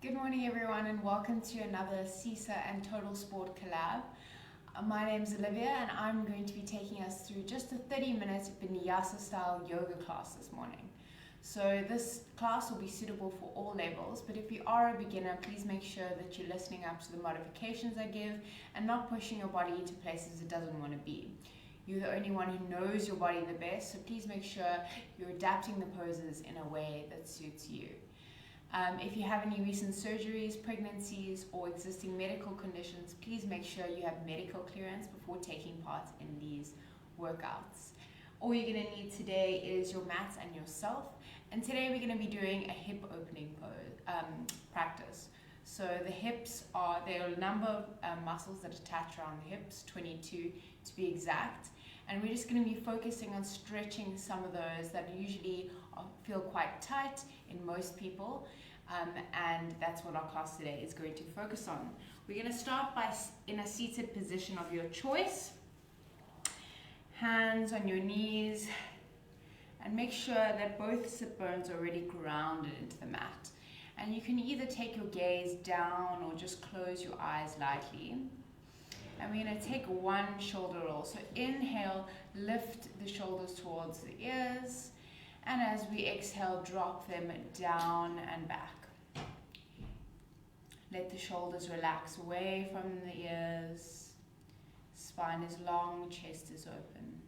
Good morning everyone and welcome to another CISA and Totalsport collab. My name is Olivia and I'm going to be taking us through just a 30-minute Vinyasa style yoga class this morning. So this class will be suitable for all levels, but if you are a beginner, please make sure that you're listening up to the modifications I give and not pushing your body into places it doesn't want to be. You're the only one who knows your body the best, so please make sure you're adapting the poses in a way that suits you. If you have any recent surgeries, pregnancies, or existing medical conditions, please make sure you have medical clearance before taking part in these workouts. All you're going to need today is your mats and yourself, and today we're going to be doing a hip opening practice. So the hips there are a number of muscles that attach around the hips, 22 to be exact, and we're just going to be focusing on stretching some of those that usually feel quite tight in most people, and that's what our class today is going to focus on. We're going to start by in a seated position of your choice, hands on your knees, and make sure that both sit bones are already grounded into the mat. And you can either take your gaze down or just close your eyes lightly. And we're going to take one shoulder roll. So inhale, lift the shoulders towards the ears, and as we exhale, drop them down and back. Let the shoulders relax away from the ears. Spine is long, chest is open.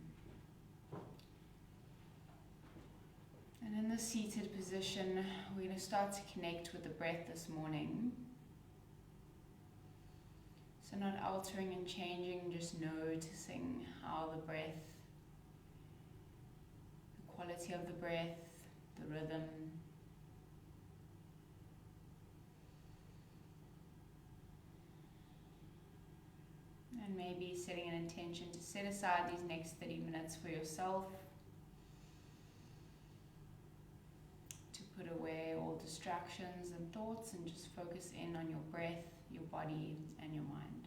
And in the seated position, we're going to start to connect with the breath this morning. So not altering and changing, just noticing how the breath, the quality of the breath, the rhythm. And maybe setting an intention to set aside these next 30 minutes for yourself, to put away all distractions and thoughts and just focus in on your breath, your body, and your mind.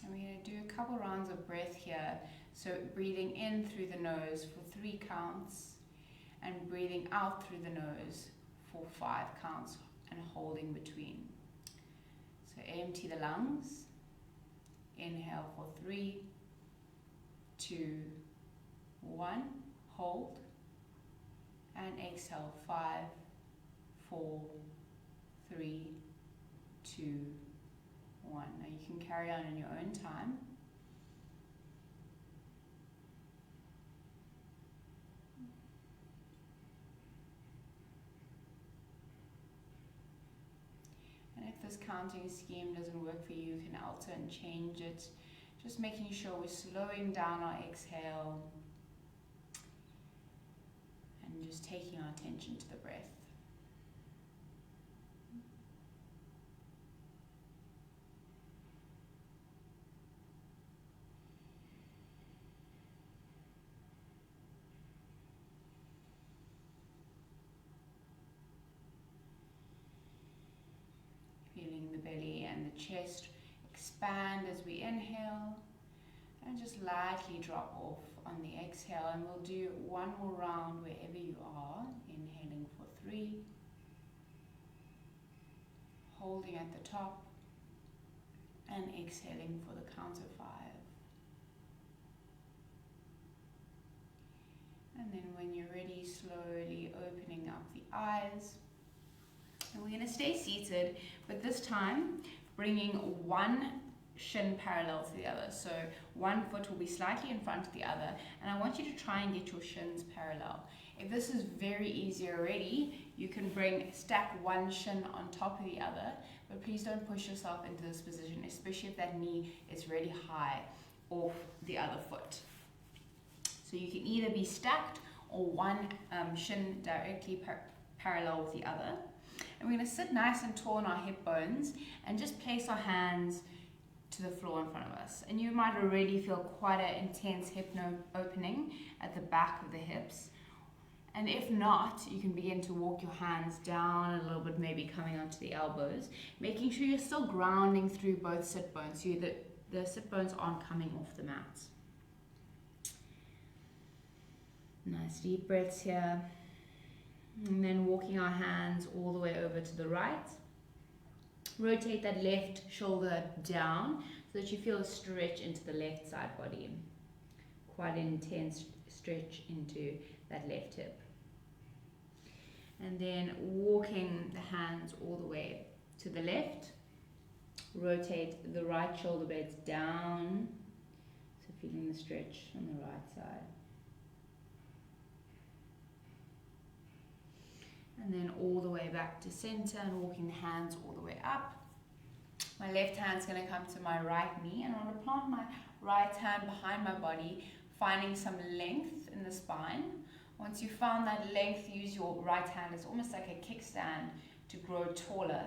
And we're going to do a couple rounds of breath here. So breathing in through the nose for 3 counts and breathing out through the nose for 5 counts and holding between. So empty the lungs. Inhale for 3, 2, 1. Hold. And exhale 5, 4, 3, 2, 1. Now you can carry on in your own time. And if this counting scheme doesn't work for you, you can alter and change it. Just making sure we're slowing down our exhale and just taking our attention to the breath. Feeling the belly and the chest expand as we inhale, and just lightly drop off on the exhale. And we'll do one more round wherever you are. Inhaling for 3, holding at the top, and exhaling for the count of 5. And then when you're ready, slowly opening up the eyes. And we're going to stay seated, but this time bringing one shin parallel to the other. So one foot will be slightly in front of the other, and I want you to try and get your shins parallel. If this is very easy already, you can stack one shin on top of the other, but please don't push yourself into this position, especially if that knee is really high off the other foot. So you can either be stacked or one shin directly parallel with the other. And we're going to sit nice and tall on our hip bones and just place our hands to the floor in front of us. And you might already feel quite an intense hip opening at the back of the hips. And if not, you can begin to walk your hands down a little bit, maybe coming onto the elbows, making sure you're still grounding through both sit bones so that the sit bones aren't coming off the mat. Nice deep breaths here. And then walking our hands all the way over to the right. Rotate that left shoulder down so that you feel a stretch into the left side body. Quite an intense stretch into that left hip. And then walking the hands all the way to the left. Rotate the right shoulder blades down. So feeling the stretch on the right side. And then all the way back to center and walking the hands all the way up. My left hand's going to come to my right knee, and I want to plant my right hand behind my body, finding some length in the spine. Once you've found that length, use your right hand as almost like a kickstand to grow taller,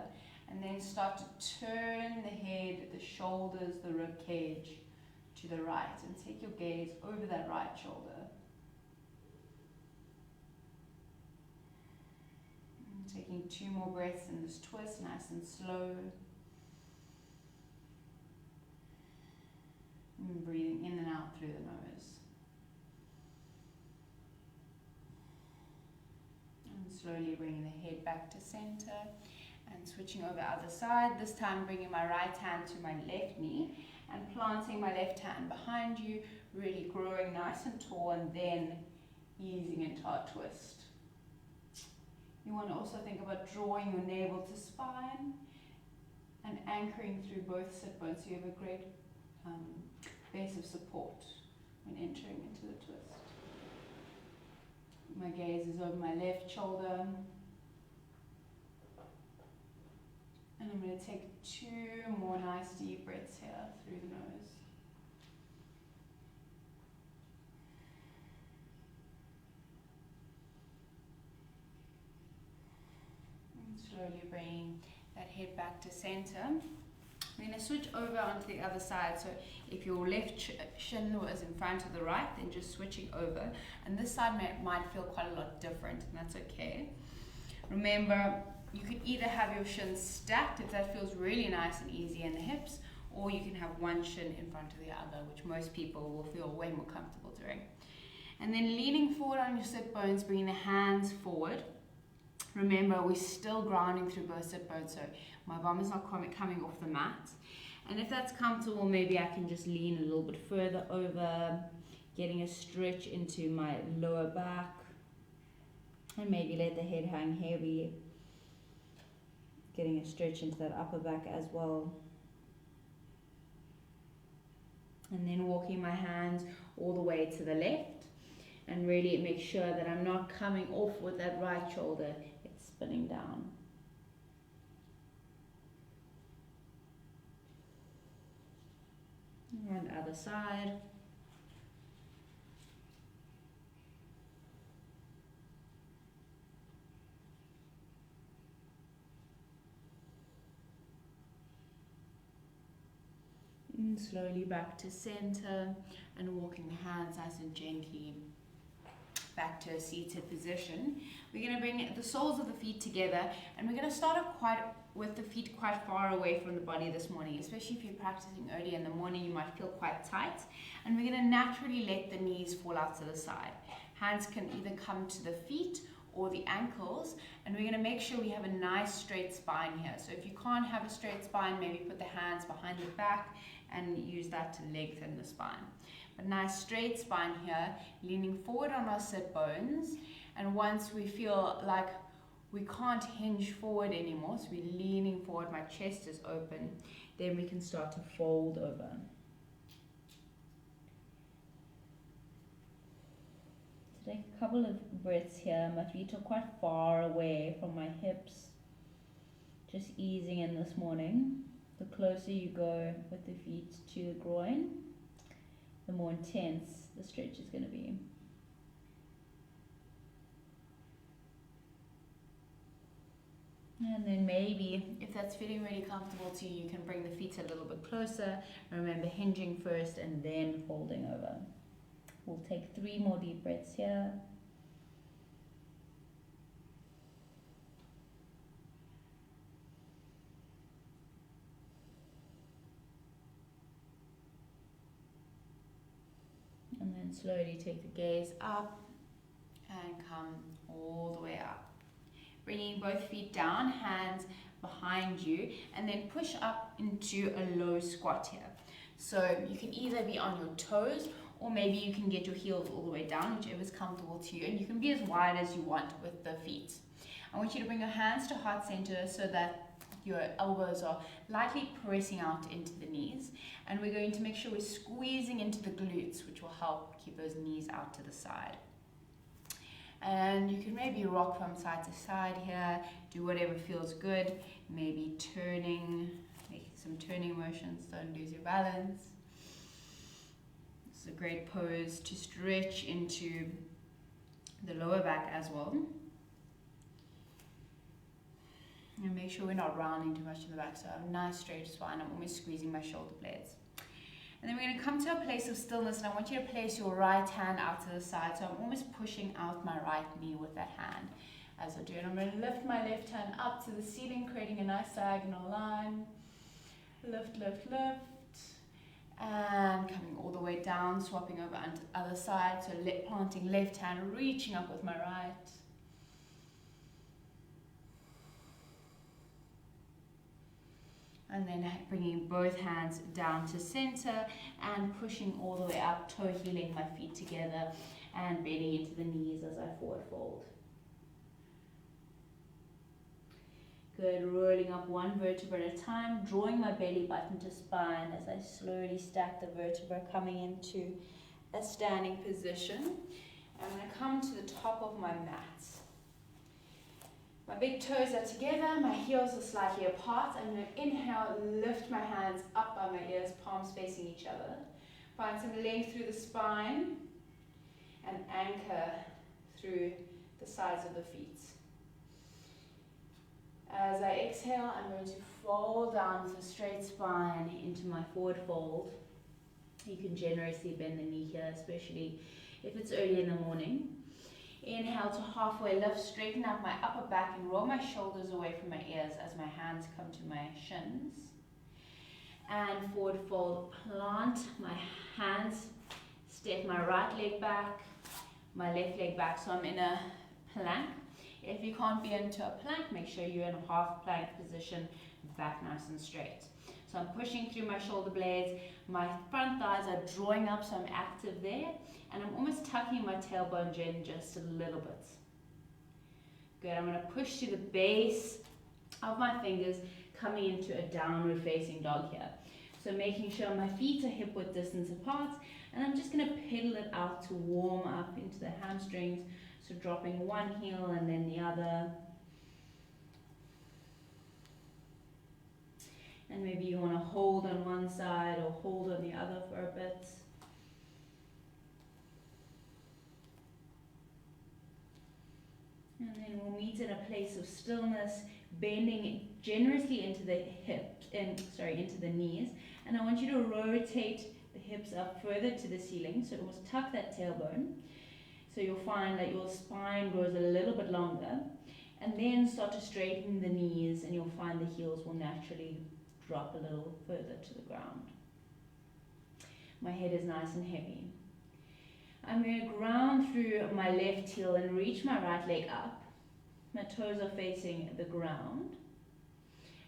and then start to turn the head, the shoulders, the rib cage to the right, and take your gaze over that right shoulder. Taking 2 more breaths in this twist, nice and slow. And breathing in and out through the nose. And slowly bringing the head back to center and switching over other side. This time bringing my right hand to my left knee and planting my left hand behind you, really growing nice and tall, and then easing into our twist. You want to also think about drawing your navel to spine and anchoring through both sit bones so you have a great base of support when entering into the twist. My gaze is over my left shoulder. And I'm going to take 2 more nice deep breaths here through the nose. Slowly bringing that head back to center. We're going to switch over onto the other side. So if your left shin was in front of the right, then just switching over. And this side might feel quite a lot different, and that's okay. Remember, you could either have your shins stacked if that feels really nice and easy in the hips, or you can have one shin in front of the other, which most people will feel way more comfortable doing. And then leaning forward on your sit bones, bringing the hands forward. Remember, we're still grounding through both sit bones, so my bum is not coming off the mat. And if that's comfortable, maybe I can just lean a little bit further over, getting a stretch into my lower back, and maybe let the head hang heavy, getting a stretch into that upper back as well. And then walking my hands all the way to the left, and really make sure that I'm not coming off with that right shoulder. It's spinning down. And other side. And slowly back to center and walking the hands nice and gently back to a seated position. We're going to bring the soles of the feet together, and we're going to start off with the feet quite far away from the body this morning, especially if you're practicing early in the morning. You might feel quite tight, and we're going to naturally let the knees fall out to the side. Hands can either come to the feet or the ankles, and we're going to make sure we have a nice straight spine here. So if you can't have a straight spine, maybe put the hands behind the back and use that to lengthen the spine. A nice straight spine here, leaning forward on our sit bones, and once we feel like we can't hinge forward anymore, so we're leaning forward, my chest is open, then we can start to fold over. So take a couple of breaths here. My feet are quite far away from my hips, just easing in this morning. The closer you go with the feet to the groin, the more intense the stretch is going to be. And then maybe, if that's feeling really comfortable to you, you can bring the feet a little bit closer. Remember, hinging first and then folding over. We'll take 3 more deep breaths here. And then slowly take the gaze up and come all the way up. Bringing both feet down, hands behind you, and then push up into a low squat here. So you can either be on your toes, or maybe you can get your heels all the way down, whichever is comfortable to you, and you can be as wide as you want with the feet. I want you to bring your hands to heart center so that your elbows are lightly pressing out into the knees, and we're going to make sure we're squeezing into the glutes, which will help keep those knees out to the side. And you can maybe rock from side to side here, do whatever feels good, maybe turning, making some turning motions, don't lose your balance. This is a great pose to stretch into the lower back as well. And make sure we're not rounding too much to the back, so I have a nice straight spine. I'm almost squeezing my shoulder blades. And then we're going to come to a place of stillness, and I want you to place your right hand out to the side. So I'm almost pushing out my right knee with that hand as I do. And I'm going to lift my left hand up to the ceiling, creating a nice diagonal line. Lift, lift, lift. And coming all the way down, swapping over onto the other side. So planting left hand, reaching up with my right. And then bringing both hands down to center and pushing all the way up, toe heeling my feet together and bending into the knees as I forward fold. Good, rolling up one vertebra at a time, drawing my belly button to spine as I slowly stack the vertebra, coming into a standing position. I'm going to come to the top of my mat. My big toes are together, my heels are slightly apart. I'm going to inhale, lift my hands up by my ears, palms facing each other. Find some length through the spine and anchor through the sides of the feet. As I exhale, I'm going to fold down with a straight spine into my forward fold. You can generously bend the knee here, especially if it's early in the morning. Inhale to halfway lift, straighten up my upper back and roll my shoulders away from my ears as my hands come to my shins. And forward fold, plant my hands, step my right leg back, my left leg back, so I'm in a plank. If you can't be into a plank, make sure you're in a half plank position, back nice and straight. So I'm pushing through my shoulder blades, my front thighs are drawing up, so I'm active there. And I'm almost tucking my tailbone in just a little bit. Good, I'm going to push to the base of my fingers, coming into a downward facing dog here. So making sure my feet are hip width distance apart, and I'm just going to pedal it out to warm up into the hamstrings. So dropping one heel and then the other. And maybe you want to hold on one side or hold on the other for a bit. And then we'll meet in a place of stillness, bending generously into the into the knees. And I want you to rotate the hips up further to the ceiling. So almost tuck that tailbone. So you'll find that your spine grows a little bit longer. And then start to straighten the knees, and you'll find the heels will naturally drop a little further to the ground. My head is nice and heavy. I'm going to ground through my left heel and reach my right leg up. My toes are facing the ground.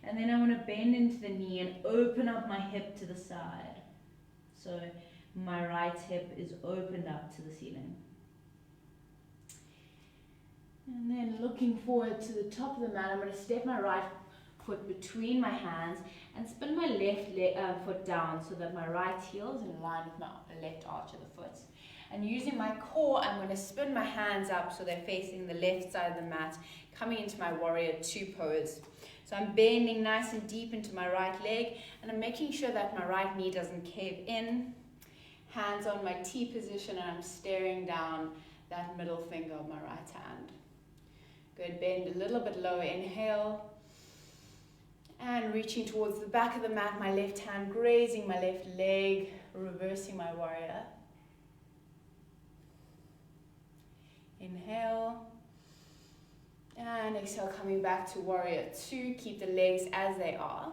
And then I want to bend into the knee and open up my hip to the side. So my right hip is opened up to the ceiling. And then looking forward to the top of the mat, I'm going to step my right foot between my hands and spin my left foot down so that my right heel is in line with my left arch of the foot. And using my core, I'm going to spin my hands up so they're facing the left side of the mat, coming into my warrior two pose. So I'm bending nice and deep into my right leg, and I'm making sure that my right knee doesn't cave in. Hands on my T position, and I'm staring down that middle finger of my right hand. Good, bend a little bit lower, inhale. And reaching towards the back of the mat, my left hand grazing my left leg, reversing my warrior. Inhale. And exhale, coming back to warrior two. Keep the legs as they are.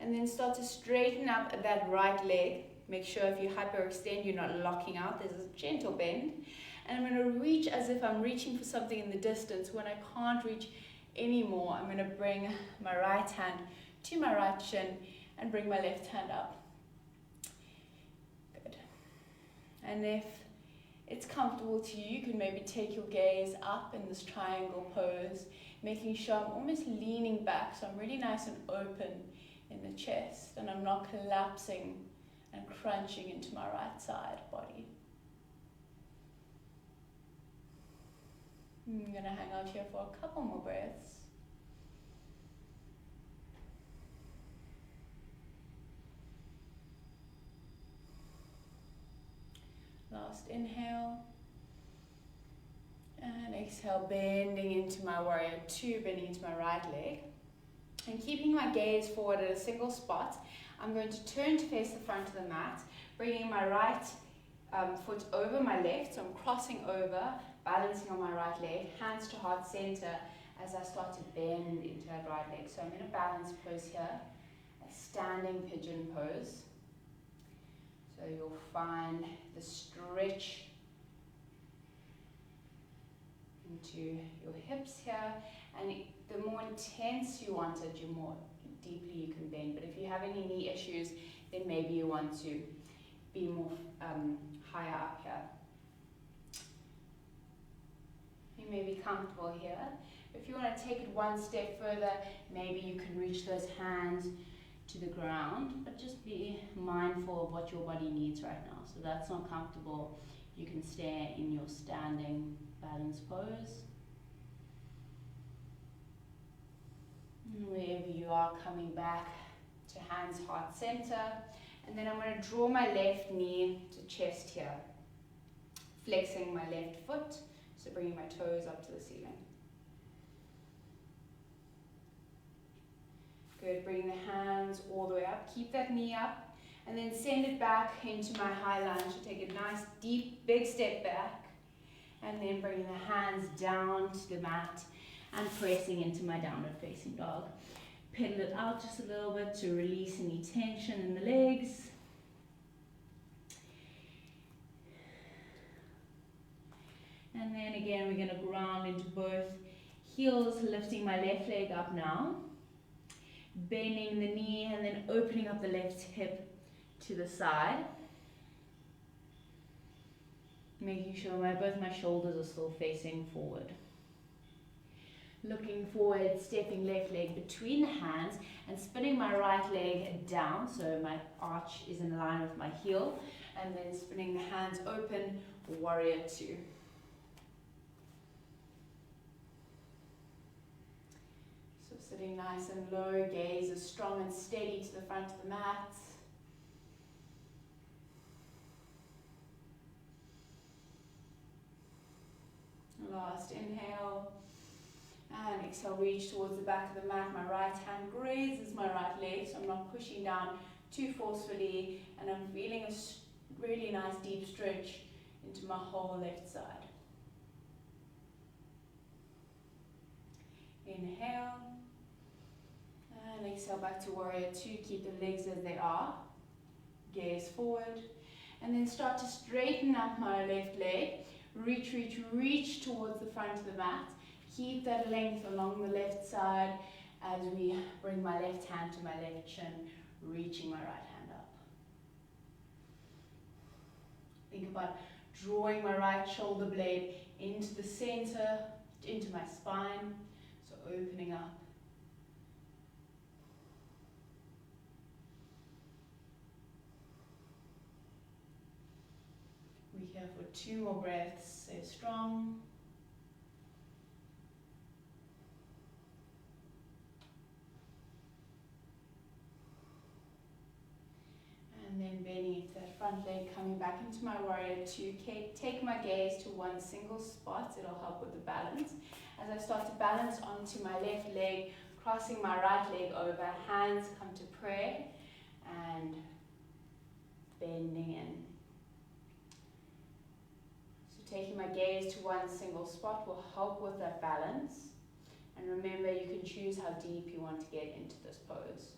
And then start to straighten up that right leg. Make sure if you hyperextend, you're not locking out. There's a gentle bend. And I'm going to reach as if I'm reaching for something in the distance. When I can't reach anymore, I'm going to bring my right hand to my right shin and bring my left hand up. Good. And if it's comfortable to you, you can maybe take your gaze up in this triangle pose, making sure I'm almost leaning back, so I'm really nice and open in the chest, and I'm not collapsing and crunching into my right side body. I'm going to hang out here for a couple more breaths. Last inhale. And exhale, bending into my warrior two, bending into my right leg. And keeping my gaze forward at a single spot, I'm going to turn to face the front of the mat, bringing my right foot over my left, so I'm crossing over, balancing on my right leg, hands to heart center as I start to bend into that right leg. So I'm in a balance pose here, a standing pigeon pose. So you'll find the stretch into your hips here, and the more intense you want it, the more deeply you can bend. But if you have any knee issues, then maybe you want to be more higher up here. You may be comfortable here. If you want to take it one step further, maybe you can reach those hands to the ground, but just be mindful of what your body needs right now. So that's not comfortable, you can stay in your standing balance pose. And wherever you are, coming back to hands heart center, and then I'm going to draw my left knee to chest here, flexing my left foot, so bringing my toes up to the ceiling. Good, bring the hands all the way up, keep that knee up, and then send it back into my high lunge. So take a nice deep big step back, and then bring the hands down to the mat and pressing into my downward facing dog. Pedal it out just a little bit to release any tension in the legs. And then again, we're going to ground into both heels, lifting my left leg up now, bending the knee, and then opening up the left hip to the side. Making sure both my shoulders are still facing forward. Looking forward, stepping left leg between the hands and spinning my right leg down so my arch is in line with my heel, and then spinning the hands open, warrior two. So sitting nice and low, gaze is strong and steady to the front of the mat. Last inhale, and exhale, reach towards the back of the mat. My right hand grazes my right leg, so I'm not pushing down too forcefully, and I'm feeling a really nice deep stretch into my whole left side. Inhale, and exhale back to warrior two. Keep the legs as they are, gaze forward, and then start to straighten up my left leg. Reach, reach, reach towards the front of the mat. Keep that length along the left side as we bring my left hand to my left shin, reaching my right hand up. Think about drawing my right shoulder blade into the center, into my spine, so opening up. We're here for 2 more breaths. Stay strong. And then bending into that front leg, coming back into my warrior two. Take my gaze to one single spot. It'll help with the balance. As I start to balance onto my left leg, crossing my right leg over, hands come to prayer and bending in. So taking my gaze to one single spot will help with that balance. And remember, you can choose how deep you want to get into this pose.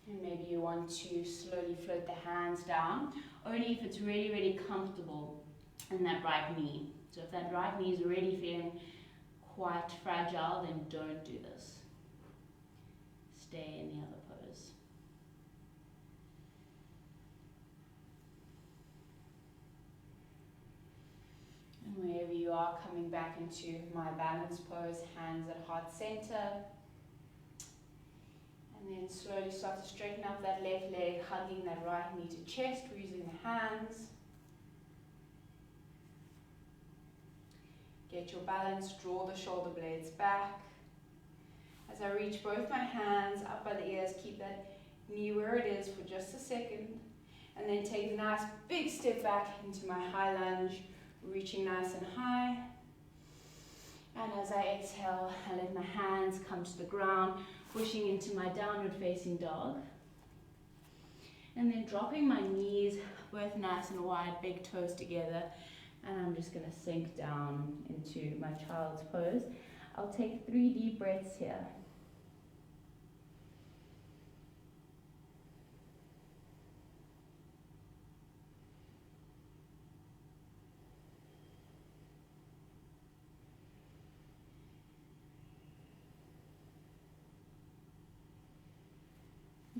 And maybe you want to slowly float the hands down, only if it's really, really comfortable and that right knee. So if that right knee is already feeling quite fragile, then don't do this. Stay in the other pose. And wherever you are, coming back into my balance pose, hands at heart center. And then slowly start to straighten up that left leg, hugging that right knee to chest, using the hands. Get your balance, draw the shoulder blades back. As I reach both my hands up by the ears, keep that knee where it is for just a second. And then take a nice big step back into my high lunge, reaching nice and high. And as I exhale, I let my hands come to the ground, pushing into my downward facing dog. And then dropping my knees, both nice and wide, big toes together. And I'm just going to sink down into my child's pose. I'll take 3 deep breaths here.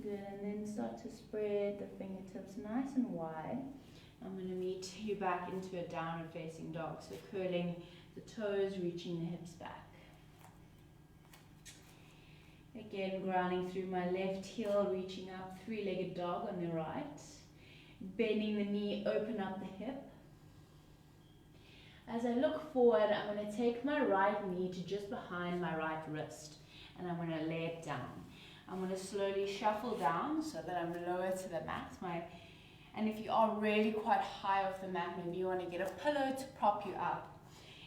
Good, and then start to spread the fingertips nice and wide. I'm going to meet you back into a downward facing dog, so curling the toes, reaching the hips back. Again, grounding through my left heel, reaching up, 3-legged dog on the right. Bending the knee, open up the hip. As I look forward, I'm going to take my right knee to just behind my right wrist, and I'm going to lay it down. I'm going to slowly shuffle down so that I'm lower to the mat. And if you are really quite high off the mat, maybe you want to get a pillow to prop you up.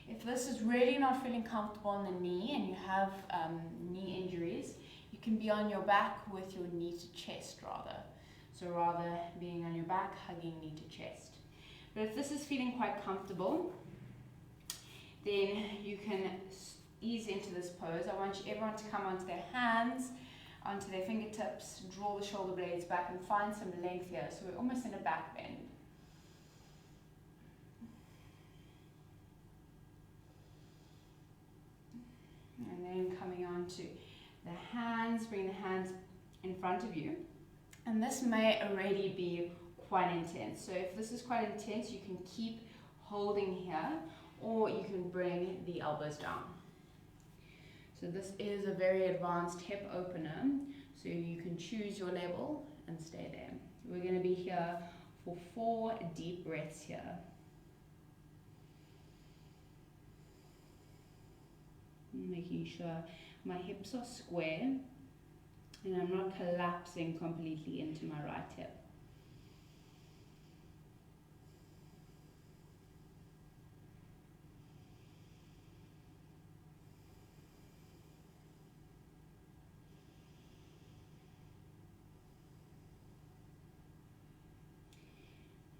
If this is really not feeling comfortable on the knee and you have knee injuries, you can be on your back with your knee to chest rather. So rather being on your back, hugging knee to chest. But if this is feeling quite comfortable, then you can ease into this pose. I want everyone to come onto their hands, onto their fingertips, draw the shoulder blades back and find some length here. So we're almost in a back bend. And then coming on to the hands, bring the hands in front of you. And this may already be quite intense. So if this is quite intense, you can keep holding here, or you can bring the elbows down. So this is a very advanced hip opener, so you can choose your level and stay there. We're going to be here for 4 deep breaths here. Making sure my hips are square and I'm not collapsing completely into my right hip.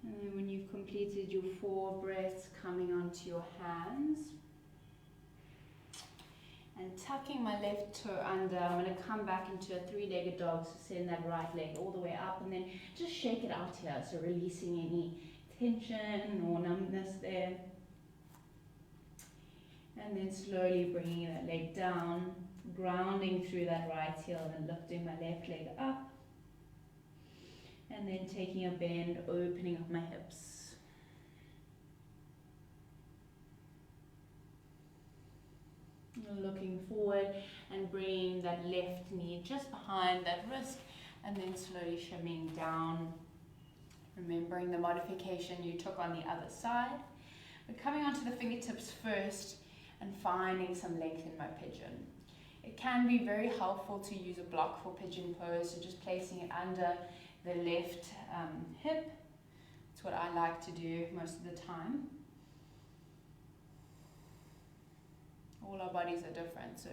And then when you've completed your 4 breaths, coming onto your hands and tucking my left toe under, I'm going to come back into a 3-legged dog, so send that right leg all the way up and then just shake it out here, so releasing any tension or numbness there. And then slowly bringing that leg down, grounding through that right heel and lifting my left leg up. And then taking a bend, opening up my hips. Looking forward and bringing that left knee just behind that wrist and then slowly shimmying down. Remembering the modification you took on the other side. But coming onto the fingertips first and finding some length in my pigeon. It can be very helpful to use a block for pigeon pose, so just placing it under the left hip. It's what I like to do most of the time. All our bodies are different, so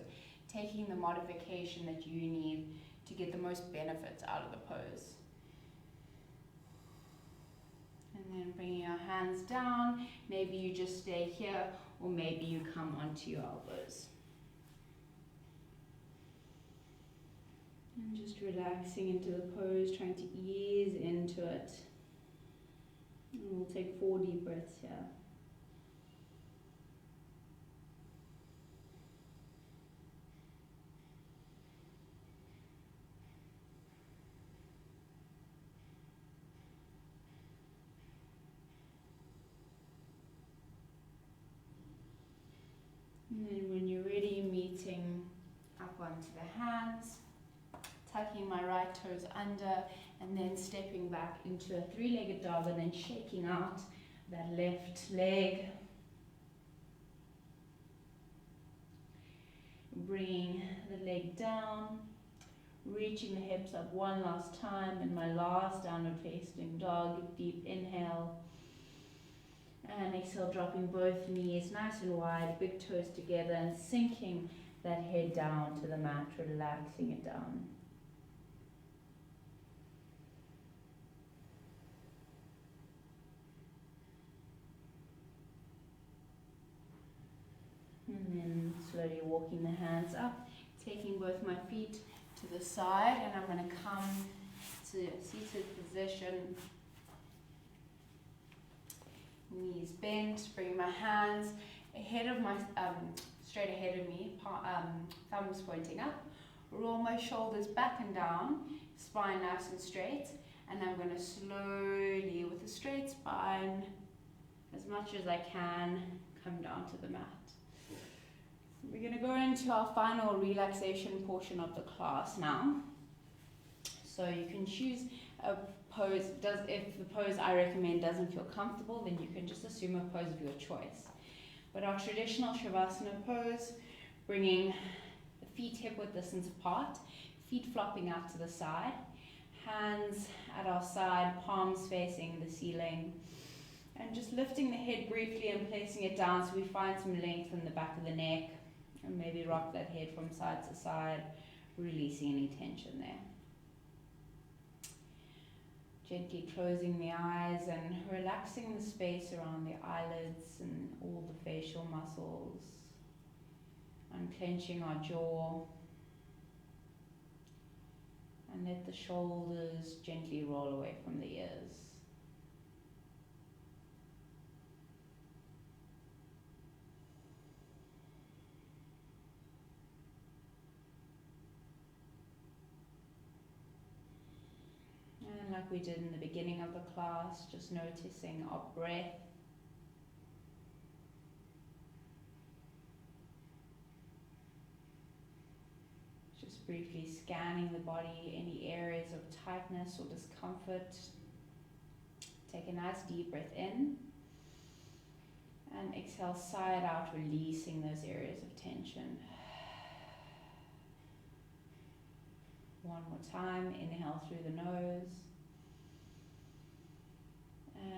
taking the modification that you need to get the most benefits out of the pose. And then bringing our hands down, maybe you just stay here or maybe you come onto your elbows. And just relaxing into the pose, trying to ease into it. And we'll take 4 deep breaths here. onto the hands, tucking my right toes under, and then stepping back into a three-legged dog and then shaking out that left leg. Bringing the leg down, reaching the hips up one last time, and my last downward facing dog. Deep inhale, and exhale, dropping both knees nice and wide, big toes together, and sinking that head down to the mat, relaxing it down. And then slowly walking the hands up, taking both my feet to the side, and I'm going to come to seated position. Knees bent, bring my hands ahead of my, straight ahead of me, thumbs pointing up. Roll my shoulders back and down, spine nice and straight, and I'm going to slowly, with a straight spine, as much as I can, come down to the mat. We're going to go into our final relaxation portion of the class now. So you can choose a pose. If the pose I recommend doesn't feel comfortable, then you can just assume a pose of your choice. But our traditional Shavasana pose, bringing the feet hip-width distance apart, feet flopping out to the side, hands at our side, palms facing the ceiling, and just lifting the head briefly and placing it down so we find some length in the back of the neck. And maybe rock that head from side to side, releasing any tension there. Gently closing the eyes and relaxing the space around the eyelids and all the facial muscles. Unclenching our jaw. And let the shoulders gently roll away from the ears. And like we did in the beginning of the class, just noticing our breath. Just briefly scanning the body, any areas of tightness or discomfort. Take a nice deep breath in. And exhale, side out, releasing those areas of tension. One more time, inhale through the nose.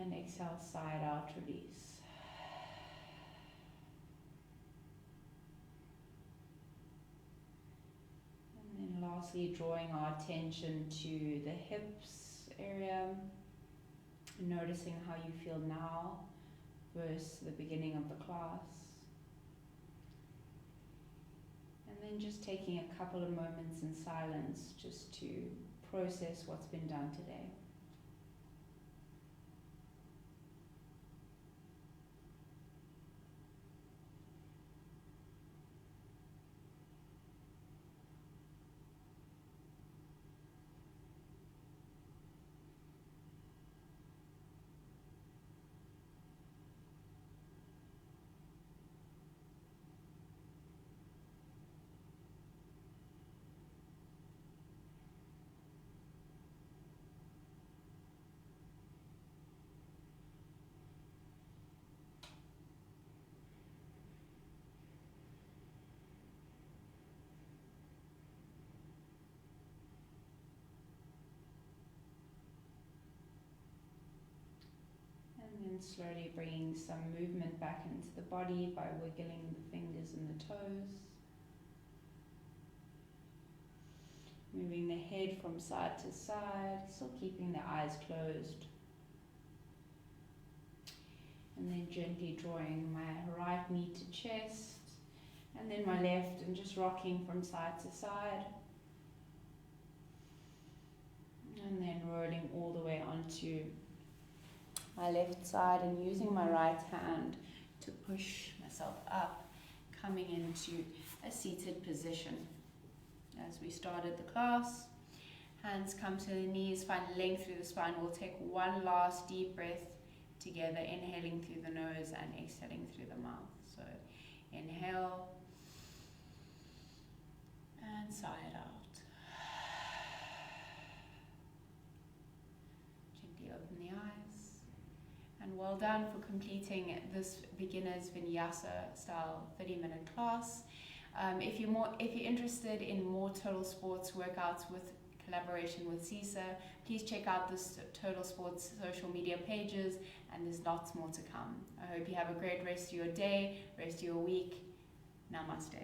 And exhale, side out, release. And then lastly, drawing our attention to the hips area. Noticing how you feel now versus the beginning of the class. And then just taking a couple of moments in silence just to process what's been done today. And then slowly bringing some movement back into the body by wiggling the fingers and the toes. Moving the head from side to side, still keeping the eyes closed. And then gently drawing my right knee to chest, and then my left, and just rocking from side to side. And then rolling all the way onto my left side and using my right hand to push myself up, coming into a seated position. As we started the class, hands come to the knees, find length through the spine. We'll take one last deep breath together, inhaling through the nose and exhaling through the mouth. So inhale and well done for completing this beginner's Vinyasa style 30-minute class. If you're interested in more total sports workouts with collaboration with CISA, please check out this Totalsports social media pages, and there's lots more to come. I hope you have a great rest of your day, rest of your week. Namaste.